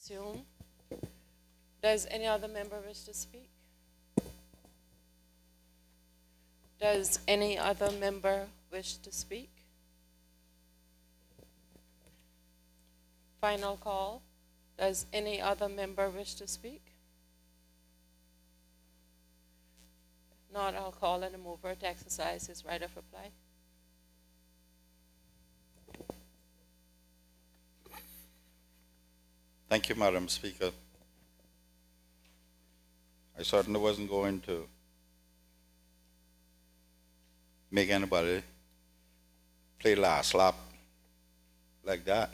Soon. Does any other member wish to speak? Does any other member wish to speak? Final call. Does any other member wish to speak? If not, I'll call on the mover to exercise his right of reply. Thank you, Madam Speaker. I certainly wasn't going to make anybody play last lap like that.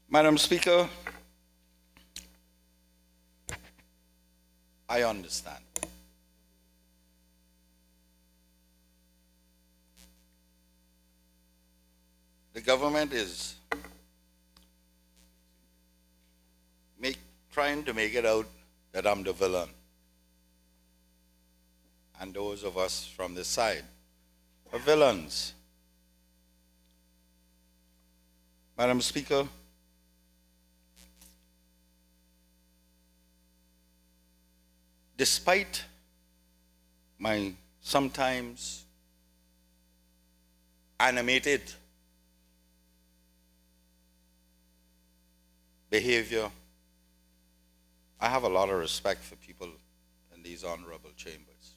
Madam Speaker, I understand. The government is trying to make it out that I'm the villain. And those of us from this side are villains. Madam Speaker, despite my sometimes animated behavior, I have a lot of respect for people in these honorable chambers.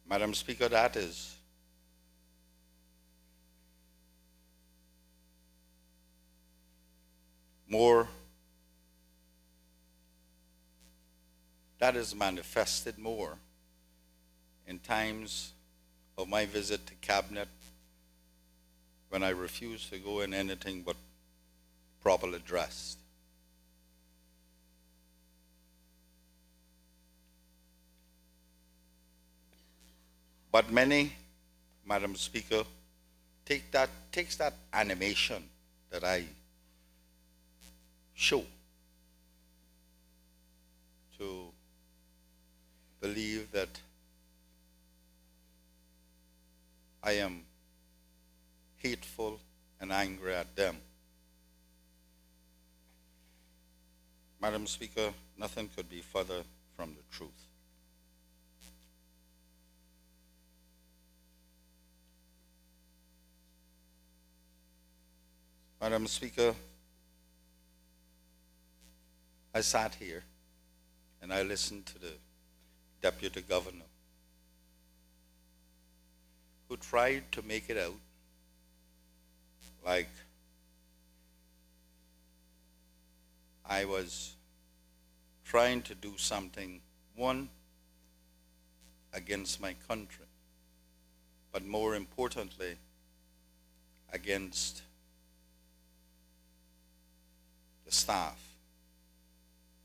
Madam Speaker, that is manifested more in times of my visit to cabinet when I refused to go in anything but properly dressed. But many, Madam Speaker, takes that animation that I show to believe that I am hateful and angry at them. Madam Speaker, nothing could be further from the truth. Madam Speaker, I sat here and I listened to the Deputy Governor who tried to make it out like I was trying to do something, one, against my country, but more importantly, against the staff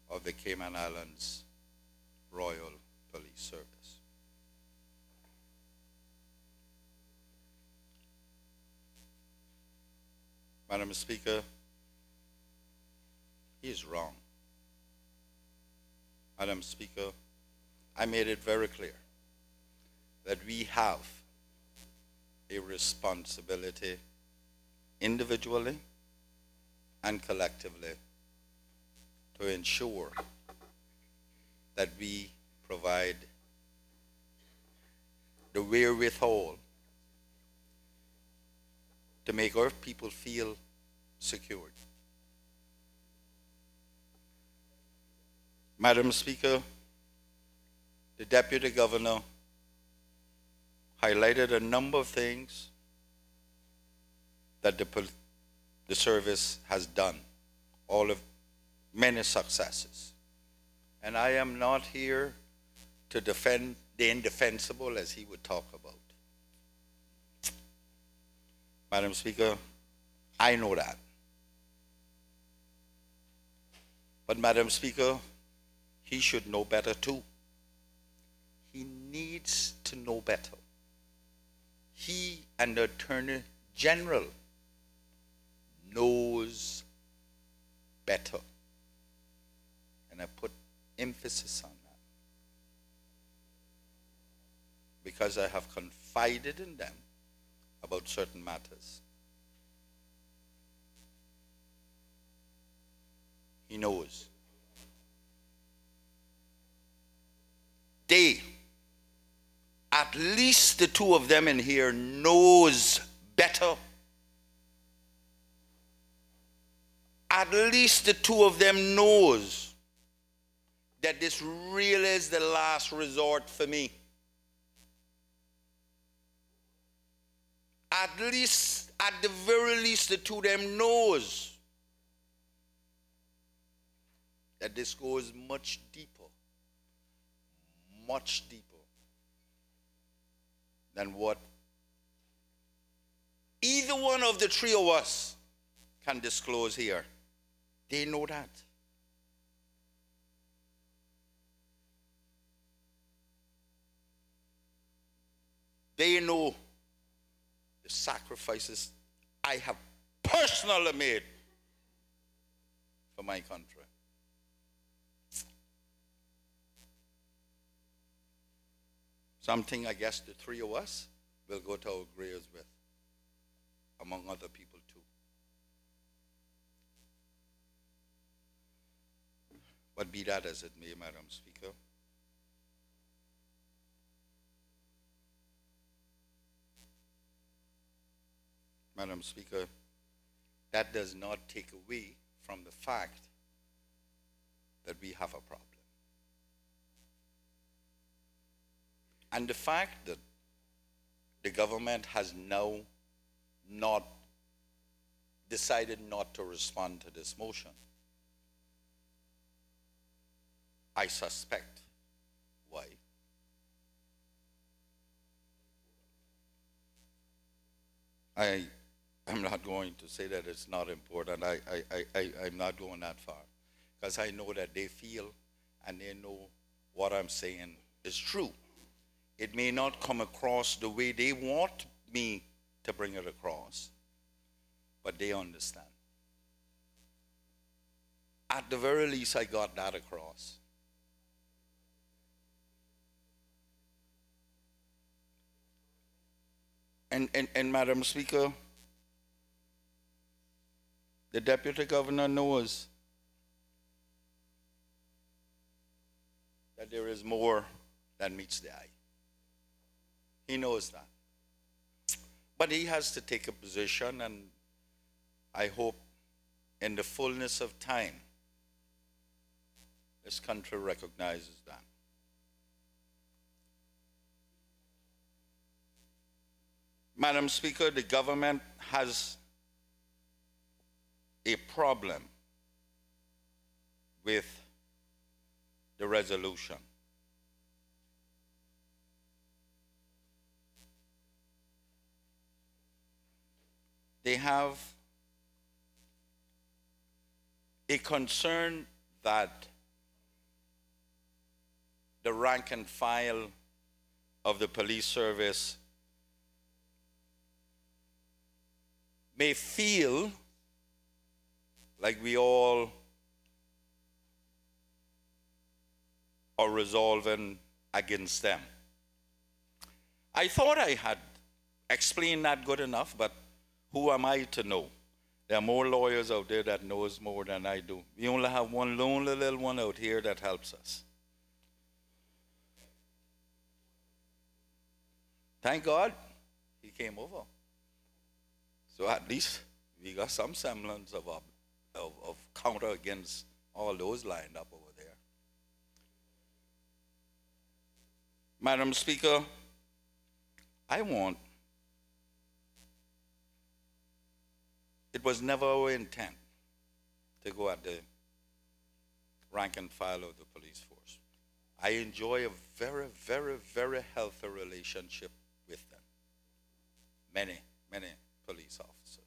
of the Cayman Islands Royal Police Service. Madam Speaker, he is wrong. Madam Speaker, I made it very clear that we have a responsibility individually and collectively to ensure that we provide the wherewithal to make our people feel secured. Madam Speaker, the Deputy Governor highlighted a number of things that the service has done, many successes. And I am not here to defend the indefensible, as he would talk about. Madam Speaker, I know that. But Madam Speaker, he should know better too. He needs to know better. He and the Attorney General knows better. And I put emphasis on that, because I have confided in them about certain matters. He knows. They, at least the two of them in here, knows better. At least the two of them knows that this really is the last resort for me. At the very least, the two of them knows that this goes much deeper than what either one of the three of us can disclose here. They know that. They know the sacrifices I have personally made for my country. Something I guess the three of us will go to our graves with, among other people too. But be that as it may, Madam Speaker, Madam Speaker, that does not take away from the fact that we have a problem. And the fact that the government has now not decided not to respond to this motion, I suspect why. I'm not going to say that it's not important. I'm not going that far. Because I know that they feel and they know what I'm saying is true. It may not come across the way they want me to bring it across, but they understand. At the very least, I got that across. And Madam Speaker, the Deputy Governor knows that there is more than meets the eye. He knows that. But he has to take a position, and I hope in the fullness of time, this country recognizes that. Madam Speaker, the government has a problem with the resolution. They have a concern that the rank and file of the police service may feel like we all are resolving against them. I thought I had explained that good enough, but who am I to know? There are more lawyers out there that knows more than I do. We only have one lonely little one out here that helps us. Thank God he came over. So at least we got some semblance of counter against all those lined up over there. Madam Speaker, it was never our intent to go at the rank and file of the police force. I enjoy a very, very, very healthy relationship with them. Many, many police officers.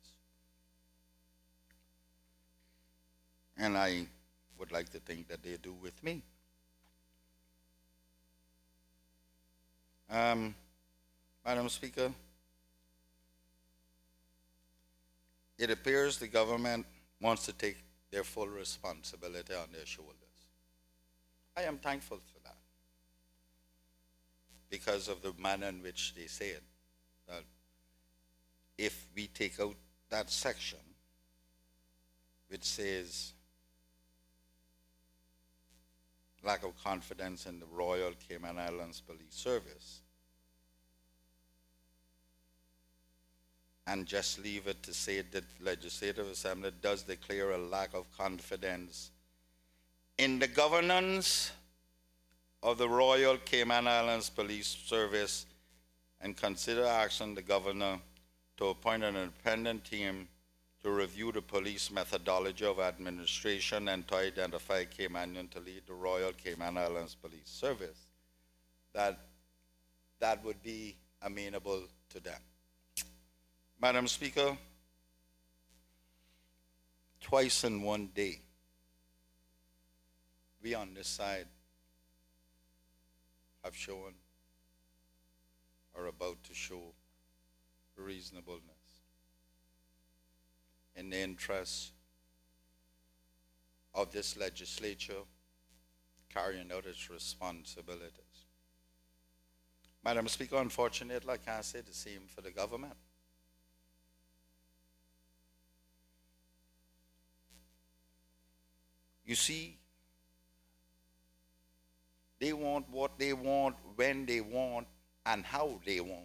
And I would like to think that they do with me. Madam Speaker, it appears the government wants to take their full responsibility on their shoulders. I am thankful for that because of the manner in which they say it. That if we take out that section which says lack of confidence in the Royal Cayman Islands Police Service and just leave it to say that the Legislative Assembly does declare a lack of confidence in the governance of the Royal Cayman Islands Police Service and consider asking the governor to appoint an independent team to review the police methodology of administration and to identify Caymanian to lead the Royal Cayman Islands Police Service, that would be amenable to them. Madam Speaker, twice in one day, we on this side have shown or about to show reasonableness in the interest of this legislature carrying out its responsibilities. Madam Speaker, unfortunately, I can't say the same for the government. You see, they want what they want, when they want, and how they want.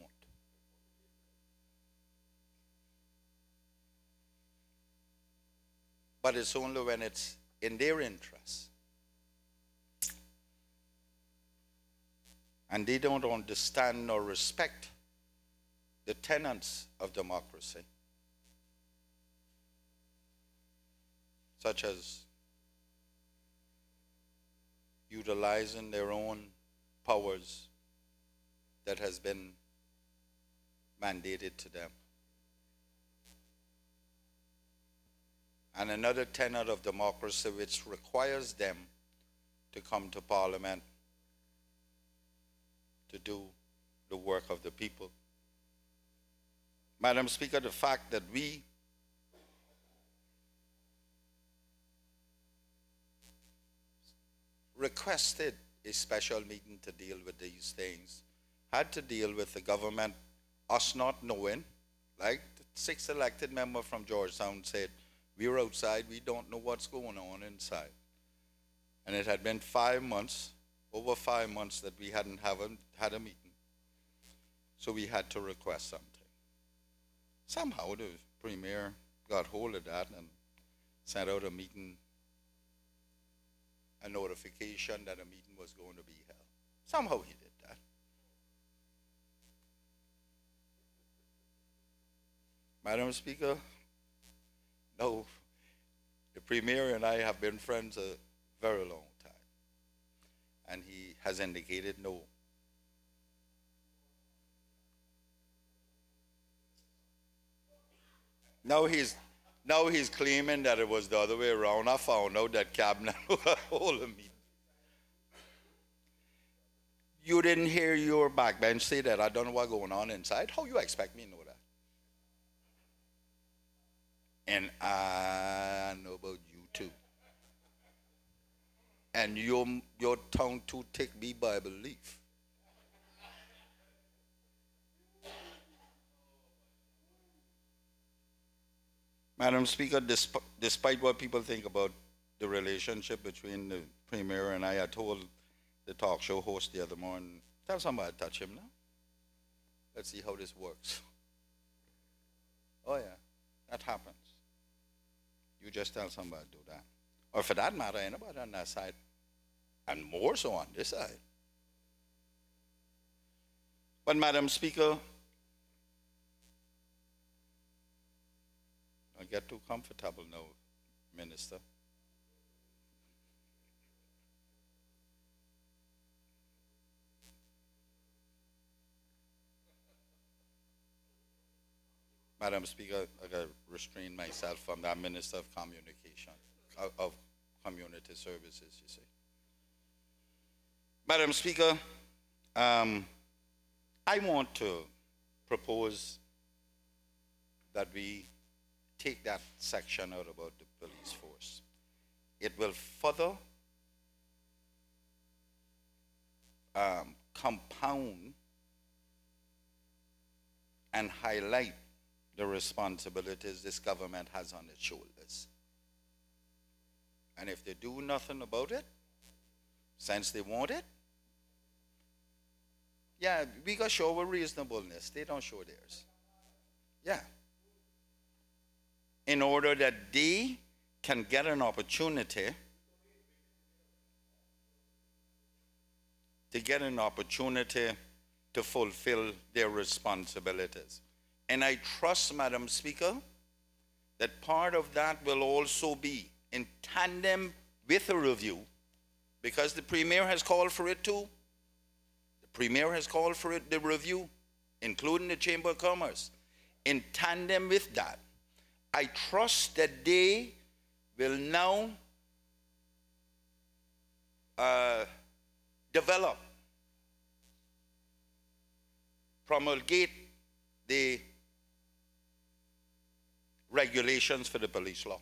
But it's only when it's in their interest. And they don't understand or respect the tenets of democracy, such as utilizing their own powers that has been mandated to them. And another tenet of democracy which requires them to come to Parliament to do the work of the people. Madam Speaker, the fact that we requested a special meeting to deal with these things had to deal with the government, us not knowing, like the 6th elected member from Georgetown said, we're outside, we don't know what's going on inside. And it had been 5 months, over 5 months, that we hadn't had a meeting. So we had to request something. Somehow the Premier got hold of that and sent out a meeting, a notification that a meeting was going to be held. Somehow he did that. Madam Speaker, no, the Premier and I have been friends a very long time, and he has indicated no. Now he's claiming that it was the other way around. I found out that cabinet got hold of me. You didn't hear your backbench say that. I don't know what's going on inside. How you expect me to know that? And I know about you too. And your tongue too thick me by belief. Madam Speaker, despite what people think about the relationship between the Premier and I told the talk show host the other morning, tell somebody to touch him now. Let's see how this works. Oh yeah, that happens. You just tell somebody to do that. Or for that matter, anybody on that side, and more so on this side. But Madam Speaker, don't get too comfortable now, Minister. Madam Speaker, I got to restrain myself from that Minister of Communication, of Community Services, you see. Madam Speaker, I want to propose that we take that section out about the police force. It will further compound and highlight the responsibilities this government has on its shoulders. And if they do nothing about it, since they want it. Yeah, we got to show our reasonableness. They don't show theirs. Yeah. In order that they can get an opportunity to fulfill their responsibilities. And I trust, Madam Speaker, that part of that will also be in tandem with a review, because the Premier has called for it too. The Premier has called for it, the review, including the Chamber of Commerce. In tandem with that, I trust that they will now develop, promulgate the regulations for the police law.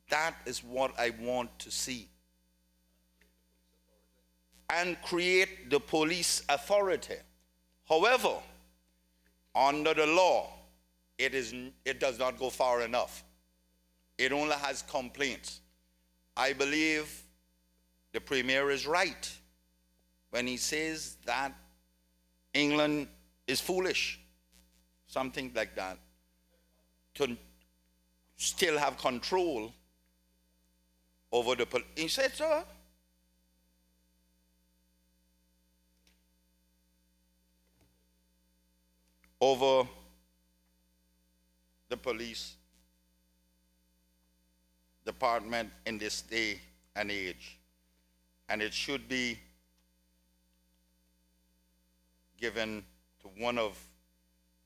That is what I want to see. And create the police authority. However, under the law, it does not go far enough. It only has complaints. I believe the Premier is right when he says that England is foolish, something like that, to still have control over the police. He said so. Over the police department in this day and age. And it should be given to one of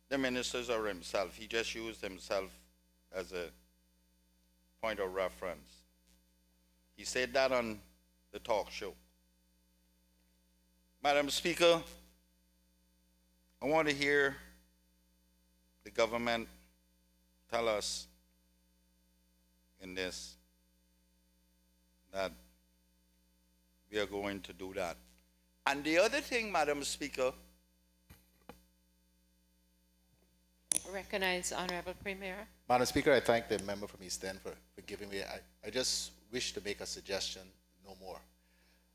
the ministers or himself. He just used himself as a point of reference. He said that on the talk show. Madam Speaker, I want to hear the government tell us in this that we are going to do that. And the other thing, Madam Speaker, Recognize Honorable Premier. Madam Speaker, I thank the member from East End for giving me. I just wish to make a suggestion, no more,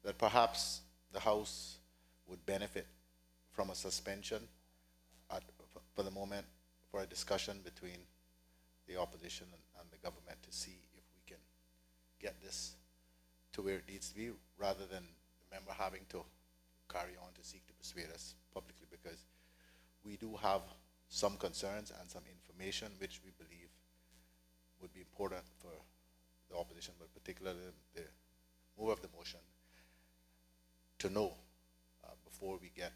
that perhaps the House would benefit from a suspension for the moment, for a discussion between the opposition and the government to see if we can get this to where it needs to be, rather than the member having to carry on to seek to persuade us publicly, because we do have some concerns and some information which we believe would be important for the opposition, but particularly the mover of the motion, to know before we get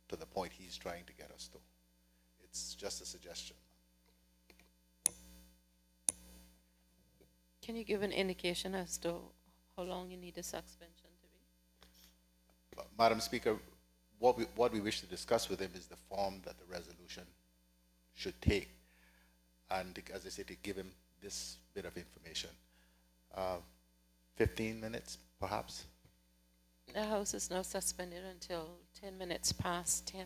to the point he's trying to get us to. It's just a suggestion. Can you give an indication as to how long you need the suspension to be? Madam Speaker, what we wish to discuss with him is the form that the resolution should take. And as I said, to give him this bit of information. 15 minutes, perhaps? The House is now suspended until 10 minutes past 10.